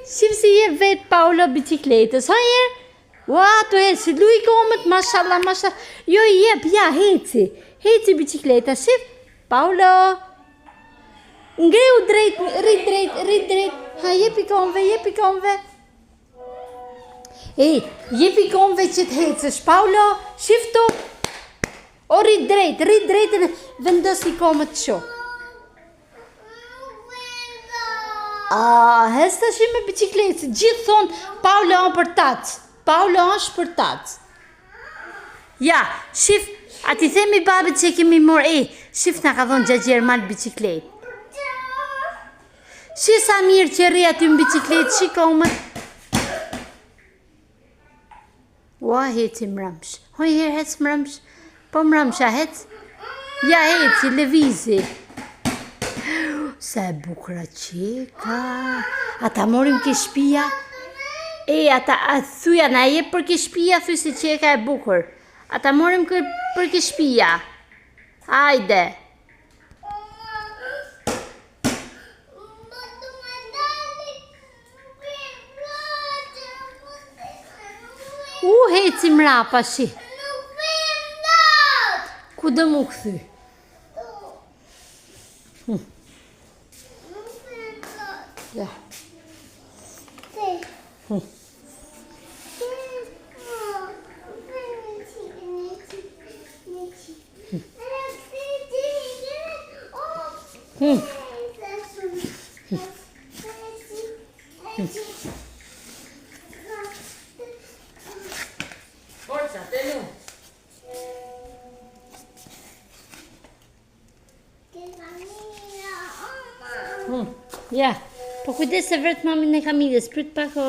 Shif si je vetë Paula bicikletës, hajer? Ua, të heci, luj komët, mashallah, mashallah. Jo, jep, ja, heci bicikleta, shif? Paula. Ngreu drejt, rrit drejt. Ha, jepi komëve. Jepi komëve që të hecësh, Paula, shif tu. O, rrit drejt, vendosi komët sho. Hes të shi me bicikletë, gjithë thonë, Paula është për tacë. Ja, shif, a ti themi babit që kemi morë, shif nga ka thonë Gjagjer malë bicikletë. Shi sa mirë që rri aty në bicikletë, shi komët. Ua, heci mrëmsh. Hoj herë hec mrëmsh. Po mrëmsha hec. Ja, heci, levizi. Sa e bukra qeka. Ata morim ke shpia. Ata thuja na je për ke shpia, thuj se qeka e bukur. Ata morim për ke shpia. Ajde. Heci mrapa shi. Ku dë mu këthy? Ja. Forza, tenu. Ja, po kujdes se vret mamin e Kamilës, prit pak o...